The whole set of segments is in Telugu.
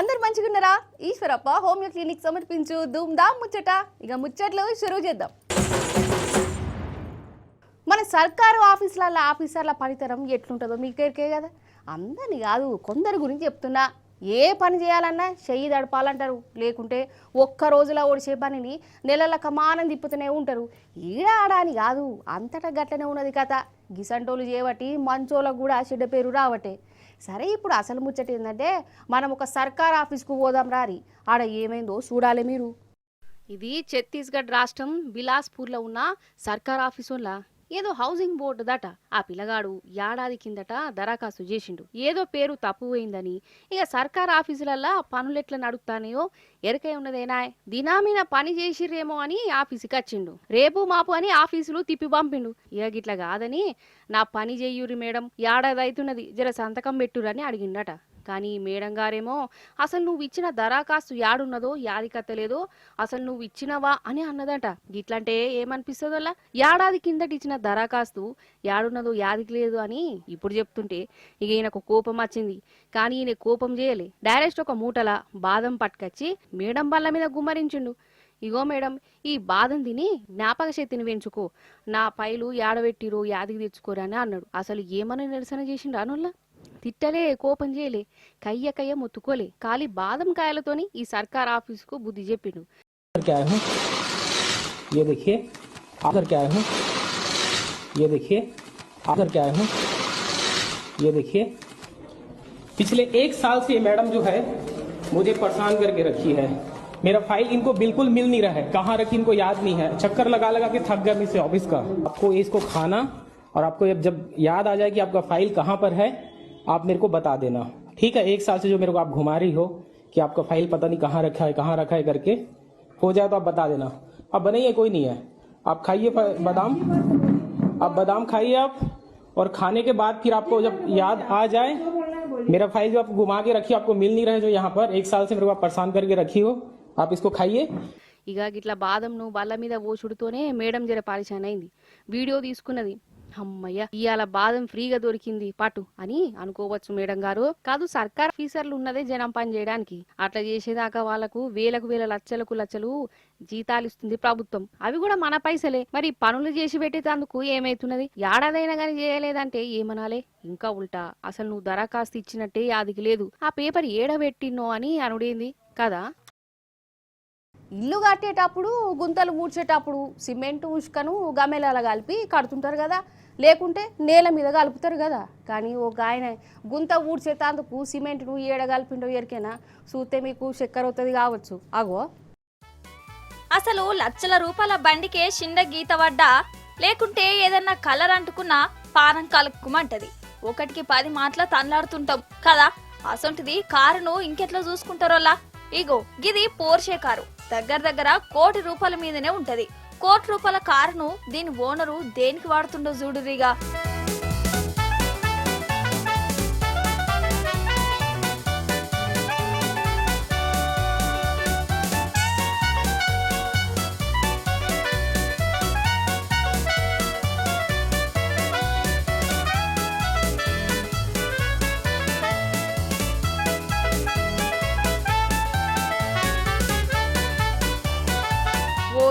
అందరు మంచిగున్నారా? ఈశ్వరప్ప హోమియో క్లినిక్ సమర్పించు ధూమ్ ధామ్ ముచ్చట. ఇక ముచ్చట్లు షురూ చేద్దాం. మన సర్కారు ఆఫీసర్ల పనితరం ఎట్లుంటుందో మీకేరికే కదా. అందరిని కాదు, కొందరి గురించి చెప్తున్నా. ఏ పని చేయాలన్నా చెయ్యి దడపాలంటారు, లేకుంటే ఒక్క రోజులో ఓడిచే పనిని నెలల కమానం తిప్పుతూనే ఉంటారు. ఈడ ఆడాని కాదు, అంతటా గట్లనే ఉన్నది కథ. గిసంటోళ్ళు చేయబట్టి మంచోళ్ళకు కూడా చెడ్డ పేరు రావటే. సరే, ఇప్పుడు అసలు ముచ్చట ఏంటంటే, మనం ఒక సర్కార్ ఆఫీస్కు పోదాం రారి, ఆడ ఏమైందో చూడాలి మీరు. ఇది ఛత్తీస్గఢ్ రాష్ట్రం బిలాస్పూర్లో ఉన్న సర్కార్ ఆఫీసులా. ఏదో హౌసింగ్ బోర్డు దట. ఆ పిల్లగాడు ఏడాది కిందట దరఖాస్తు చేసిండు. ఏదో పేరు తప్పు పోయిందని. ఇక సర్కార్ ఆఫీసులల్లా పనులెట్లా నడుపుతానేయో ఎరకై ఉన్నదేనా. దినామీన పని చేసిర్రేమో అని ఆఫీసుకి వచ్చిండు. రేపు మాపు అని ఆఫీసులు తిప్పి పంపిండు. ఇక గిట్లా కాదని, నా పని చెయ్యూరి మేడం, ఏడాది అవుతున్నది, జర సంతకం పెట్టురని అడిగిండట. కానీ మేడం గారేమో, అసలు నువ్వు ఇచ్చిన దరఖాస్తు యాడున్నదో యాదికత్తలేదో, అసలు నువ్వు ఇచ్చినవా అని అన్నదట. గిట్లంటే ఏమనిపిస్తుందోలా, ఏడాది కిందటి ఇచ్చిన దరఖాస్తు యాడున్నదో యాదికి లేదు అని ఇప్పుడు చెప్తుంటే ఇక ఈయనకు కోపం వచ్చింది. కానీ ఈయన కోపం చేయలే, డైరెక్ట్ ఒక మూటల బాదం పట్టుకొచ్చి మేడం బల్ల మీద గుమ్మరించిండు. ఇగో మేడం, ఈ బాదం తిని జ్ఞాపక శక్తిని పెంచుకో, నా పైలు ఏడబెట్టిరో యాదికి తెచ్చుకోరా అని అన్నాడు. అసలు ఏమని నిరసన చేసిండు అనుల్లా? తిట్టలే, కోపం చేయలే, కయ్య మొత్తుకోలే, ఖాళీ బాదం కాయలతోని ఈ సర్కార్ ఆఫీసుకు బుద్ధి చెప్పిండు. पिछले 1 साल से ये मैडम जो है मुझे परेशान करके रखी है. मेरा फाइल इनको बिल्कुल मिल नहीं रहा है, कहाँ रखी इनको याद नहीं है. चक्कर लगा के थक गया इस ऑफिस का. आपको इसको खाना और आपको जब याद आ जाए कि आपका फाइल कहाँ पर है, आप मेरे को बता देना, ठीक है. 1 साल से जो मेरे को आप घुमा रही हो कि आपका फाइल पता नहीं कहाँ रखा है करके, हो जाए तो आप बता देना. अब बनाइए, कोई नहीं है, आप खाइए बादाम, आप बादाम खाइए आप, और खाने के बाद फिर आपको जब याद आ जाए, मेरा फाइल जो आप घुमा के रखी, आपको मिल नहीं रहा है, जो यहाँ पर 1 साल से मेरे को आप परेशान करके रखी हो, आप इसको खाइए. ఇక గిట్లా బాదంను బల్ల మీద ఓచుడుతోనే మేడం జర పరిచయం అయింది. వీడియో తీసుకున్నది. అమ్మయ్య, ఇవాళ బాదం ఫ్రీగా దొరికింది పటు అని అనుకోవచ్చు మేడం గారు. కాదు, సర్కార్ ఆఫీసర్లు ఉన్నదే జనం పని చేయడానికి. అట్లా చేసేదాకా వాళ్లకు వేలకు వేల లచ్చలు జీతాలు ఇస్తుంది ప్రభుత్వం. అవి కూడా మన పైసలే. మరి పనులు చేసి పెట్టేందుకు ఏమైతున్నది? ఏడాదైనా గానీ చేయలేదంటే ఏమనాలే? ఇంకా ఉల్టా, అసలు నువ్వు దరఖాస్తు ఇచ్చినట్టే యాదికి లేదు, ఆ పేపర్ ఏడబెట్టినో అని అనుడేంది కదా. ఇల్లు కట్టేటప్పుడు, గుంతలు మూడ్చేటప్పుడు సిమెంట్ ఉష్కను గమెలాల కలిపి కడుతుంటారు కదా, లేకుంటే నేల మీద కలుపుతారు కదా. కానీ ఒక ఆయన గుంత ఊడ్చేటందుకు సిమెంట్ను ఏడ కలిపిండో ఎరికేనా? చూస్తే మీకు చక్కెర అవుతుంది కావచ్చు. అగో, అసలు లక్షల రూపాయల బండికే చిన్న గీత పడ్డా, లేకుంటే ఏదన్నా కలర్ అంటుకున్నా పానం కలుపుకుమంటది. ఒకటికి 10 మాటల తన్లాడుతుంటాం కదా. అసొంటిది కారును ఇంకెట్లా చూసుకుంటారోలా? ఇగో, గిది పోర్షే కారు. దగ్గర 1 కోటి రూపాయల మీదనే ఉంటది. 1 కోటి రూపాయల కారును దీని ఓనరు దేనికి వాడుతుండో చూడురిగా.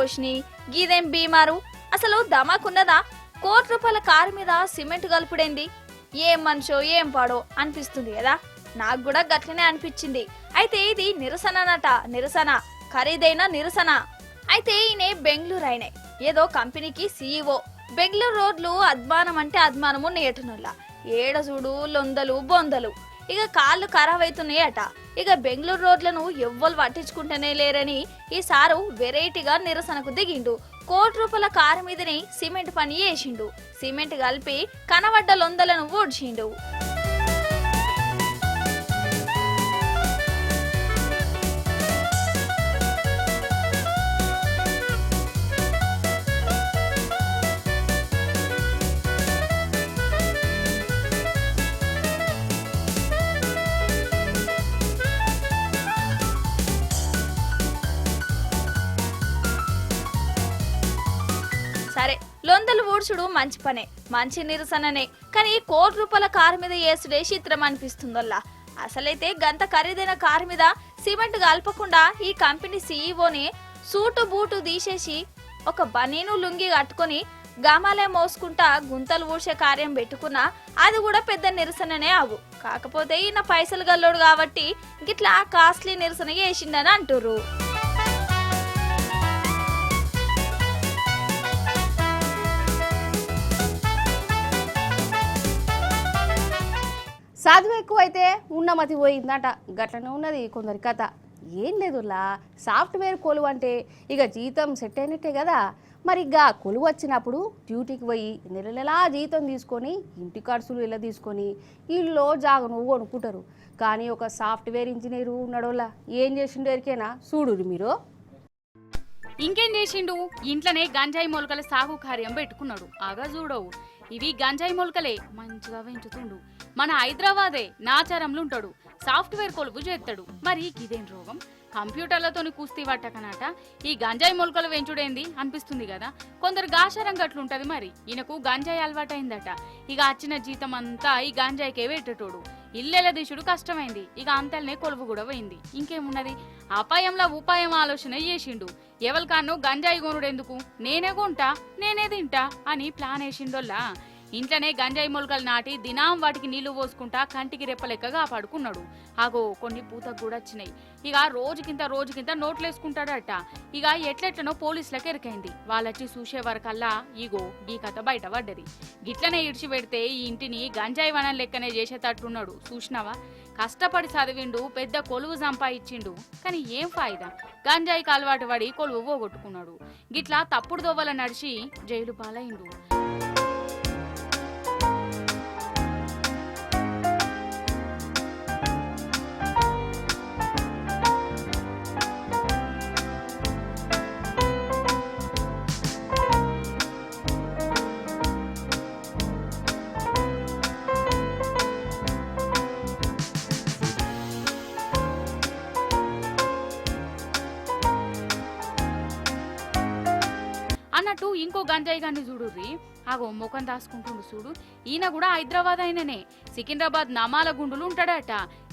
ఓష్ని, గీదేం బీమారు, అసలు దమాకున్నదా? 1 కోటి రూపాయల కారు మీద సిమెంట్ కలుపుడేంది? ఏం మనిషో ఏం పాడో అనిపిస్తుంది కదా. నాకు కూడా గట్లనే అనిపించింది. అయితే ఇది నిరసన, ఖరీదైన నిరసన. అయితే ఈయన బెంగళూరు అయినే, ఏదో కంపెనీకి CEO. బెంగళూరు రోడ్లు అద్మానం అంటే అద్మానము నేటనుల్లా. ఏడ చూడు లొందలు బొందలు. ఇక కాళ్ళు ఖరాబ్ అవుతున్నాయట. ఇక బెంగళూరు రోడ్లను ఎవ్వరు పట్టించుకుంటేనే లేరని ఈ సారు వెరైటీగా నిరసనకు దిగిండు. 1 కోటి రూపాయల కారు మీదనే సిమెంట్ పని చేసిండు. సిమెంట్ కలిపి కనబడ్డ లొందలను ఊడ్చిండు. సరే, లొందలు ఊడ్చుడు మంచి పనే, మంచి నిరసననే. కానీ 1 కోటి రూపాయల కారు మీద వేసుడే చిత్రం అనిపిస్తుందల్లా. అసలైతే గంత ఖరీదైన కారు మీద సిమెంట్ కలపకుండా ఈ కంపెనీ సీఈఓని సూటు బూటు తీసేసి ఒక బనీను లుంగి కట్టుకొని గామాలే మోసుకుంటా గుంతలు ఊడ్చే కార్యం పెట్టుకున్నా అది కూడా పెద్ద నిరసననే అవు. కాకపోతే ఈయన పైసలు గల్లోడు కాబట్టి గిట్లా కాస్ట్లీ నిరసన చేసిండని అంటుర్రు. చదువు ఎక్కువైతే ఉన్నమతి పోయిందట. గట్లనే ఉన్నది కొందరి కథ. ఏం లేదులా, సాఫ్ట్వేర్ కొలువు అంటే ఇక జీతం సెట్ అయినట్టే కదా. మరి ఇక కొలువు వచ్చినప్పుడు డ్యూటీకి పోయి నెలలా జీతం తీసుకొని ఇంటి ఖర్చులు ఇలా తీసుకొని ఇల్లు జాగను కొనుక్కుంటారు. కానీ ఒక సాఫ్ట్వేర్ ఇంజనీరు ఉన్నాడోలా ఏం చేసిండో ఎరికేనా చూడురు మీరు. ఇంకేం చేసిండు, ఇంట్లోనే గంజాయి మొలకల సాగు కార్యం పెట్టుకున్నాడు. ఆగా చూడవు, ఇవి గంజాయి మొలకలే మంచిగా పెంచుతుండు. మన హైదరాబాదే నాచారంలో ఉంటాడు, సాఫ్ట్వేర్ కొలువు చేస్తాడు. మరి ఇదేం రోగం, కంప్యూటర్లతోని కుస్తీ పట్టకనట ఈ గంజాయి మొలకలు పెంచుడేంది అనిపిస్తుంది కదా. కొందరు గాషారం గట్లుంటది. మరి ఈయనకు గంజాయి అలవాటైందట. ఇక వచ్చిన జీతం అంతా ఈ గంజాయికే పెట్టేటోడు. ఇల్లెల దిశుడు కష్టమైంది. ఇక అంతల్నే కొలువు కూడా పోయింది. ఇంకేమున్నది, అపాయంలో ఉపాయం ఆలోచన చేసిండు. ఎవరికాను గంజాయి కొనుడెందుకు, నేనే కొంటా నేనే తింటా అని ప్లాన్ వేసిండోల్లా. ఇంట్లోనే గంజాయి మొలకలు నాటి దినాం వాటికి నీళ్లు పోసుకుంటా కంటికి రెప్పలెక్కగా పడుకున్నాడు. ఆగో కొన్ని పూతకు కూడా వచ్చినాయి. ఇక రోజుకింత నోట్లేసుకుంటాడట. ఇక ఎట్లెట్లనో పోలీసులకు ఎరికైంది. వాళ్ళొచ్చి చూసే వరకల్లా ఇగో ఈ కథ బయట పడ్డది. గిట్లనే ఇడిచి పెడితే ఈ ఇంటిని గంజాయి వనం లెక్కనే చేసేటట్టున్నాడు. చూసినావా, కష్టపడి చదివిండు, పెద్ద కొలువు సంపాదించిండు. కానీ ఏం ఫాయిదా, గంజాయికి అలవాటు పడి కొలువు పోగొట్టుకున్నాడు. గిట్లా తప్పుడు దోవల నడిచి జైలు పాలైండు. అన్నట్టు ఇంకో గంజాయి గాన్ని చూడుర్రి, ఆగో ముఖం దాసుకుంటుండు చూడు. ఈయన కూడా హైదరాబాద్ అయిననే, సికింద్రాబాద్ నమాల గుండులు ఉంటాడట.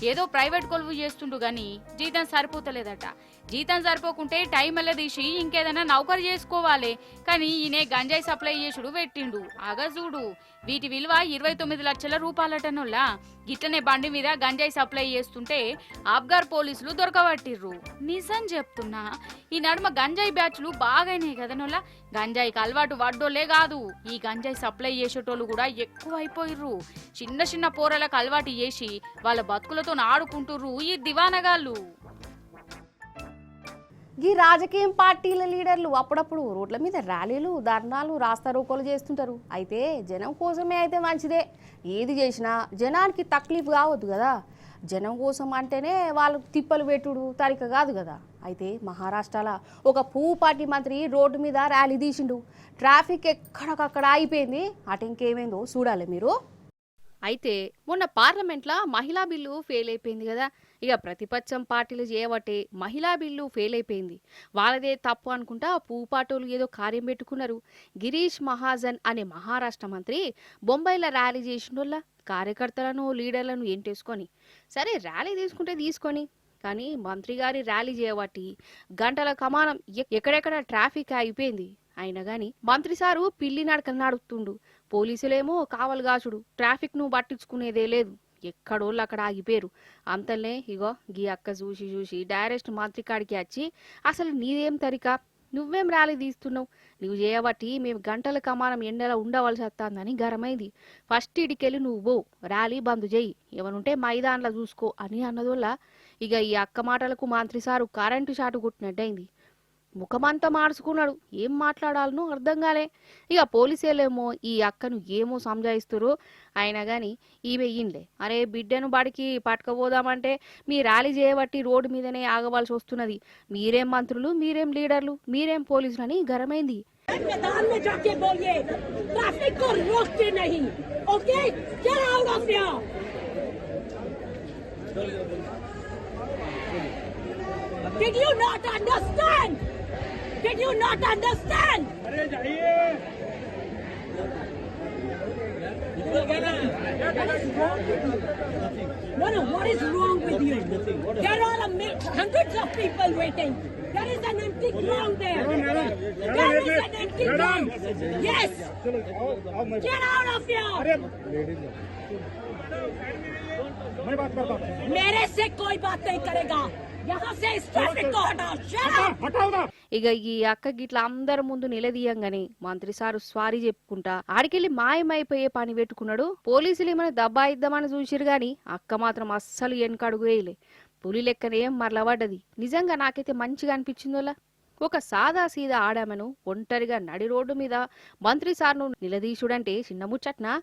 ఏదో ప్రైవేట్ కొలువు చేస్తుండు గాని జీతం సరిపోతలేదట. జీతం సరిపోకుంటే టైం ఎల్ల తీసి ఇంకేదైనా నౌకరు చేసుకోవాలి. కానీ ఈయన గంజాయి సప్లై చేసుడు పెట్టిండు. ఆగా చూడు, వీటి విలువ 29 లక్షల రూపాయలటనోల్లా. గిట్లనే బండి మీద గంజాయి సప్లై చేస్తుంటే ఆబ్గార్ పోలీసులు దొరకబట్టిర్రు. నిజం చెప్తున్నా, ఈ నడుమ గంజాయి బ్యాచ్లు బాగాయినాయి కదనోల్లా. గంజాయికి అలవాటు వడ్డోలే కాదు, ఈ గంజాయి సప్లై చేసేటోళ్ళు కూడా ఎక్కువ అయిపోయిర్రు. చిన్న పోరలకు అలవాటు చేసి వాళ్ళ బతుకులతో ఆడుకుంటుర్రు ఈ దివానగాళ్ళు. ఈ రాజకీయ పార్టీల లీడర్లు అప్పుడప్పుడు రోడ్ల మీద ర్యాలీలు, ధర్నాలు, రాస్తారోకోలు చేస్తుంటారు. అయితే జనం కోసమే అయితే మంచిదే. ఏది చేసినా జనానికి తక్లీఫ్ కావద్దు కదా. జనం కోసం అంటేనే వాళ్ళకు తిప్పలు పెట్టుడు తరిక కాదు కదా. అయితే మహారాష్ట్రలో ఒక పువ్వు పార్టీ మంత్రి రోడ్డు మీద ర్యాలీ తీసిండు. ట్రాఫిక్ ఎక్కడికక్కడ ఆగిపోయింది. అటు ఇంకేమైందో చూడాలి మీరు. అయితే మొన్న పార్లమెంట్లో మహిళా బిల్లు ఫెయిల్ అయిపోయింది కదా. ఇక ప్రతిపక్షం పార్టీలు చేయబట్టే మహిళా బిల్లు ఫెయిల్ అయిపోయింది. వాళ్ళదే తప్పు అనుకుంటా పూపాటోలు ఏదో కార్యం పెట్టుకున్నారు. గిరీష్ మహాజన్ అనే మహారాష్ట్ర మంత్రి బొంబాయిలో ర్యాలీ చేసినోళ్ళ కార్యకర్తలను, లీడర్లను ఏంటేసుకొని. సరే ర్యాలీ తీసుకొని, కానీ మంత్రి గారి ర్యాలీ చేయబట్టి గంటల కమానం ఎక్కడెక్కడ ట్రాఫిక్ అయిపోయింది. అయినా కానీ మంత్రి సారు పిల్లి నడకలు నడుపుతుండు. పోలీసులేమో కావలు కాచుడు. ట్రాఫిక్ ను పట్టించుకునేదే లేదు. ఎక్కడోళ్ళు అక్కడ ఆగిపోయారు. అంతలే ఇగో గీ అక్క చూసి డైరెక్ట్ మంత్రి కాడికి వచ్చి, అసలు నీదేం తరిక, నువ్వేం ర్యాలీ తీస్తున్నావు, నువ్వు చేయబట్టి మేము గంటల కమానం ఎండలో ఉండవలసి వస్తుందని గరమైంది. ఫస్ట్ ఇడికెళ్ళి నువ్వు ర్యాలీ బంద్ చేయి, ఎవరుంటే మైదాన్లో చూసుకో అని అన్నదోళ్ళ. ఇక ఈ అక్క మాటలకు మంత్రి సారు కరెంటు షాటు కొట్టినట్టయింది. ముఖమంతా మార్చుకున్నాడు. ఏం మాట్లాడాలనో అర్థం కాలే. ఇక పోలీసులేమో ఈ అక్కను ఏమో సంజాయిస్తురు. అయినా కానీ ఈమె ఇన్లే, అరే బిడ్డను బడికి పట్టుకపోదామంటే మీ ర్యాలీ చేయబట్టి రోడ్డు మీదనే ఆగవలసి వస్తున్నది. మీరేం మంత్రులు, మీరేం లీడర్లు, మీరేం పోలీసులు అని గరమైంది. Did you not understand? Did you not understand? No, what is wrong with you? There are hundreds of people waiting. There is an empty ground there. There is an empty ground. Yes. Get out of here. मेरे से कोई बात नहीं करेगा. यहाँ से इस ट्रैफिक को हटाओ. Shut up. ఇక ఈ అక్క గిట్ల అందరి ముందు నిలదీయంగానే మంత్రి సారు స్వారీ చెప్పుకుంటా ఆడికెళ్ళి మాయమైపోయే పని పెట్టుకున్నాడు. పోలీసులు ఏమైనా దబ్బాయిద్దామని చూసిరు గాని అక్క మాత్రం అస్సలు వెనకడుగు వేయలే. పులి లెక్కనే మరలబడ్డది. నిజంగా నాకైతే మంచిగా అనిపించిందోలా. ఒక సాదా సీదా ఆడామెను ఒంటరిగా నడి రోడ్డు మీద మంత్రి సార్ను నిలదీసుడంటే చిన్న ముచ్చట్నా?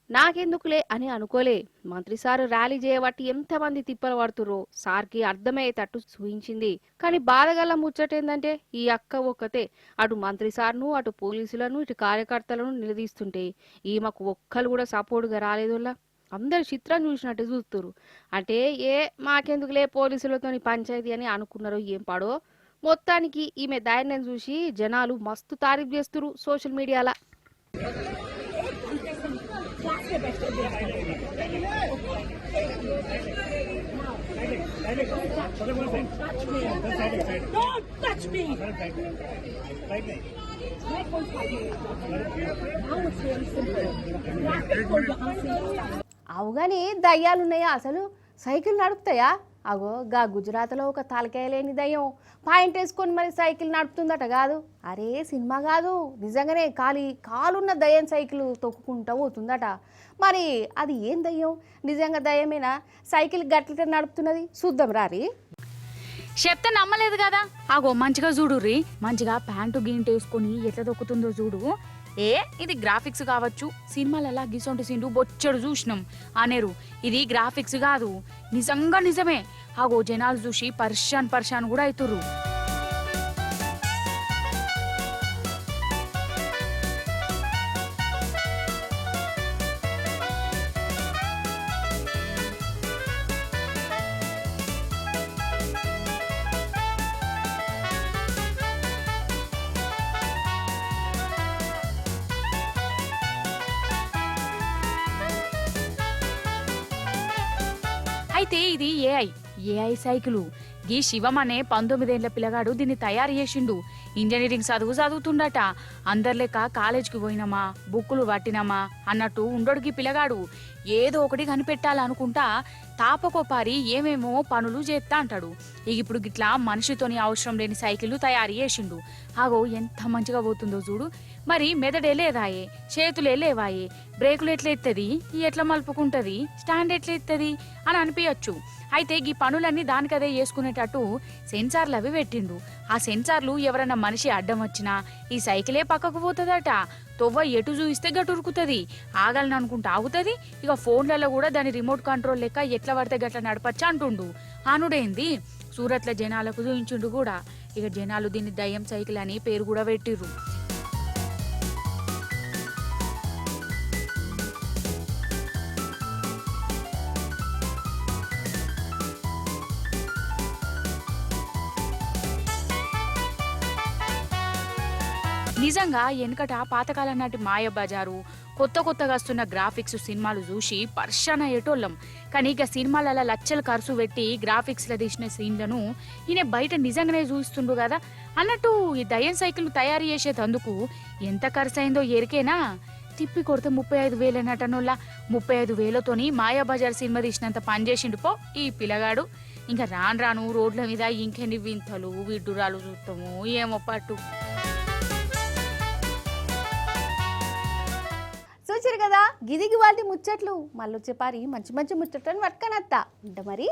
నాకెందుకులే అని అనుకోలే. మంత్రి సారు ర్యాలీ చేయబట్టి ఎంతమంది తిప్పలు పడుతుర్రో సార్కి అర్థమయ్యేటట్టు చూయించింది. కానీ బాధగల ముచ్చటేందంటే ఈ అక్క ఒక్కతే అటు మంత్రి సార్ను అటు పోలీసులను ఇటు కార్యకర్తలను నిలదీస్తుంటే ఈమెకు ఒక్కరు కూడా సపోర్ట్గా రాలేదోలా. అందరు చిత్రం చూసినట్టు చూస్తురు. అంటే మాకెందుకులే పోలీసులతో పంచాయతీ అని అనుకున్నారు. ఏం పాడో మొత్తానికి ఈమె ధైర్యం చూసి జనాలు మస్తు తారీఫ్ చేస్తురు సోషల్ మీడియాలో. Don't touch me. అవుగాని దయ్యాలున్నాయా అసలు? సైకిల్ నడుపుతాయా? అగో గా గుజరాత్లో ఒక తలకాయ లేని దయ్యం పాయింట్ వేసుకొని మరి సైకిల్ నడుపుతుందట. కాదు, అరే సినిమా కాదు, నిజంగానే కాలున్న దయ్యం సైకిల్ తొక్కుకుంటూ పోతుందట. మరి అది ఏం దయ్యం? నిజంగా దయ్యమేనా సైకిల్ గట్ల నడుపుతున్నది? చూద్దాం రారి. చెప్తే నమ్మలేదు కదా. ఆగో మంచిగా చూడుర్రి. మంచిగా ప్యాంటు గీంట వేసుకొని ఎట్లా దొక్కుతుందో చూడు. ఇది గ్రాఫిక్స్ కావచ్చు, సినిమాలలా గిసొంటి సీన్లు బొచ్చడు చూసినాం అనేరు. ఇది గ్రాఫిక్స్ కాదు, నిజంగా నిజమే. ఆగో జనాలు చూసి పర్షాన్ కూడా అవుతుర్రు. అయితే ఇది ఏఐ సైకిల్. ఈ శివం అనే 19 ఏళ్ల పిల్లగాడు దీన్ని తయారు చేసిండు. ఇంజనీరింగ్ చదువుతుండట. అందరిలేక కాలేజ్కి పోయినామా బుక్కులు పట్టినామా అన్నట్టు ఉండోడికి పిల్లగాడు. ఏదో ఒకటి కనిపెట్టాలనుకుంటా తాపకోపారి ఏమేమో పనులు చేస్తా అంటాడు. ఇప్పుడు గిట్లా మనిషితోని అవసరం లేని సైకిల్ తయారు చేసిండు. ఆగో ఎంత మంచిగా పోతుందో చూడు. మరి మెదడే లేదాయే, చేతులే లేవాయే, బ్రేకులు ఎట్లా ఎత్తది, ఎట్లా మలుపుకుంటది, స్టాండ్ ఎట్లా ఎత్తది అని అనిపించచ్చు. అయితే ఈ పనులన్నీ దానికదే చేసుకునేటట్టు సెన్సార్లు అవి పెట్టిండు. ఆ సెన్సార్లు ఎవరైనా మనిషి అడ్డం వచ్చినా ఈ సైకిలే పక్కకు పోతుందట. తొవ్వ ఎటు చూయిస్తే గట్టు ఉరుకుతుంది. ఆగాలని అనుకుంటే ఆగుతుంది. ఇక ఫోన్లలో కూడా దాని రిమోట్ కంట్రోల్ లెక్క ఎట్లా పడితే గట్ల నడపచ్చా అంటుండు. ఆనుడేంది సూరత్ల జనాలకు చూయించుండు కూడా. ఇక జనాలు దీన్ని దయ్యం సైకిల్ అని పేరు కూడా పెట్టిర్రు. నిజంగా వెనకట పాతకాలం నాటి మాయాబజారు, కొత్తగా వస్తున్న గ్రాఫిక్స్ సినిమాలు చూసి పర్షాన్ అయ్యేటోళ్ళం. కానీ ఇక సినిమాలలో లక్షలు ఖర్చు పెట్టి గ్రాఫిక్స్లో తీసిన సీన్లను ఈయన బయట నిజంగానే చూస్తుండు కదా అన్నట్టు. ఈ దయ్యం సైకిల్ తయారు చేసేటందుకు ఎంత ఖర్చు అయిందో ఎరికేనా? తిప్పి కొడితే 35,000 అన్నటనోళ్ళ. 35,000తోని మాయాబజార్ సినిమా తీసినంత పని చేసిండు పో ఈ పిల్లగాడు. ఇంకా రాను రోడ్ల మీద ఇంకెన్ని వింతలు విడ్డురాలు చూస్తాము ఏమో పట్టు. చూసారు కదా, గిదిగి వాళ్ళ ముచ్చట్లు. మళ్ళీ వచ్చే పారి మంచి ముచ్చట్లను పట్టుకనత్తా ఉంటా మరి.